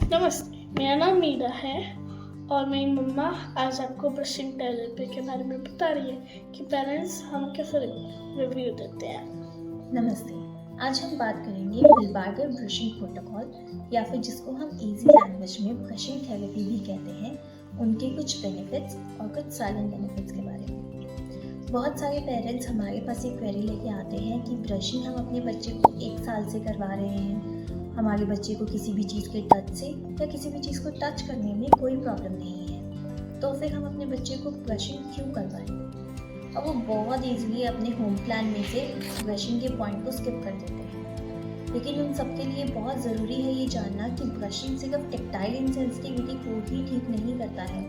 नमस्ते, मेरा नाम मीरा है और मेरी मम्मा आज आपको ब्रशिंग थेरेपी के बारे में बता रही है कि पेरेंट्स हम कैसे रिव्यू देते हैं। नमस्ते, आज हम बात करेंगे विलबार्गर ब्रशिंग प्रोटोकॉल या फिर जिसको हम इजी लैंग्वेज में ब्रशिंग थेरेपी भी कहते हैं, उनके कुछ बेनिफिट्स और कुछ साइलेंट बेनिफिट्स के बारे में। बहुत सारे पेरेंट्स हमारे पास एक क्वेरी लेके आते हैं कि ब्रशिंग हम अपने बच्चे को 1 साल से करवा रहे हैं, हमारे बच्चे को किसी भी चीज़ के टच से या किसी भी चीज़ को टच करने में कोई प्रॉब्लम नहीं है, तो फिर हम अपने बच्चे को ब्रशिंग क्यों करवाएं? और वो बहुत ईजिली अपने होम प्लान में से ब्रशिंग के पॉइंट को स्किप कर देते हैं। लेकिन उन सबके लिए बहुत ज़रूरी है ये जानना कि ब्रशिंग सिर्फ टेक्टाइल इंसेंसिटिविटी को ही ठीक नहीं करता है,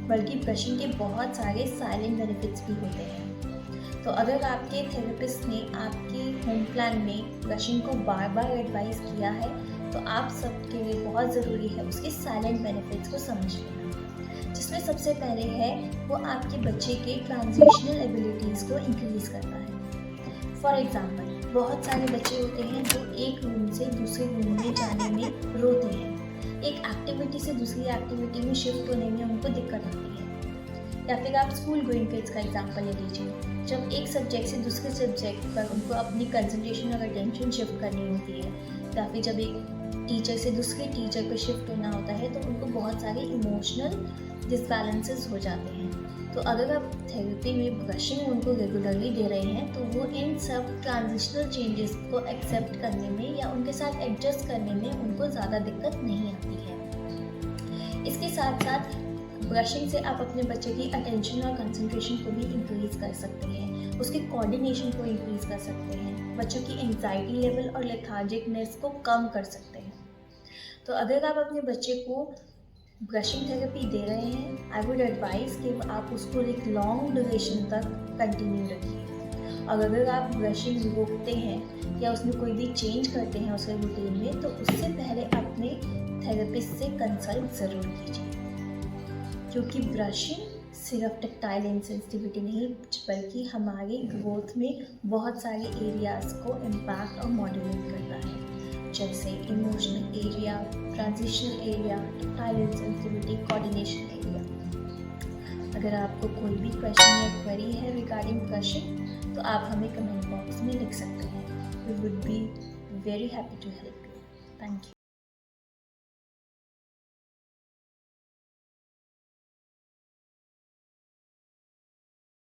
बल्कि ब्रशिंग के बहुत सारे साइलेंट बेनिफिट्स भी होते हैं। तो अगर आपके थेरेपिस्ट ने आपके होम प्लान में ब्रशिंग को बार बार एडवाइस किया है, तो आप सबके लिए बहुत ज़रूरी है उसके साइलेंट बेनिफिट्स को समझ लेना, जिसमें सबसे पहले है वो आपके बच्चे के ट्रांजिशनल एबिलिटीज़ को इंक्रीज करता है। फॉर एग्जाम्पल, बहुत सारे बच्चे होते हैं जो एक रूम से दूसरे रूम में जाने में रोते हैं, एक एक्टिविटी से दूसरी एक्टिविटी में शिफ्ट होने में उनको दिक्कत आती है। या फिर आप स्कूल गोइंग किड्स का एग्जाम्पल ले लीजिए, जब एक सब्जेक्ट से दूसरे सब्जेक्ट पर उनको अपनी कंसंट्रेशन और अटेंशन शिफ्ट करनी होती है, या फिर जब एक टीचर से दूसरे टीचर पर शिफ्ट होना होता है, तो उनको बहुत सारे इमोशनल डिसबैलेंसेस हो जाते हैं। तो अगर आप थेरेपी में ब्रशिंग उनको रेगुलरली दे रहे हैं, तो वो इन सब ट्रांजिशनल चेंजेस को एक्सेप्ट करने में या उनके साथ एडजस्ट करने में उनको ज़्यादा दिक्कत नहीं आती है। इसके साथ साथ ब्रशिंग से आप अपने बच्चे की अटेंशन और कंसंट्रेशन को भी इंक्रीज कर सकते हैं, उसके कोऑर्डिनेशन को इंक्रीज कर सकते हैं, बच्चों की एंजाइटी लेवल और लेथार्जिकनेस को कम कर सकते हैं। तो अगर आप अपने बच्चे को ब्रशिंग थेरेपी दे रहे हैं, आई वुड एडवाइस कि आप उसको एक लॉन्ग ड्यूरेशन तक कंटिन्यू रखिए। और अगर आप ब्रशिंग रोकते हैं या उसमें कोई भी चेंज करते हैं उसके रूटीन में, तो उससे पहले अपने थेरेपिस्ट से कंसल्ट ज़रूर कीजिए, क्योंकि ब्रशिंग सिर्फ टेक्टाइल इंसेंसिटिविटी नहीं, बल्कि हमारी ग्रोथ में बहुत सारे एरियाज़ को इम्पैक्ट और मॉड्यूलेट करता है, जैसे emotional area, transitional area, tactile insensitivity, coordination area. अगर आपको कोई भी क्वेश्चन या क्वेरी है रिगार्डिंग ब्रशिंग, तो आप हमें कमेंट बॉक्स में लिख सकते हैं। We would be very happy to help you. Thank you.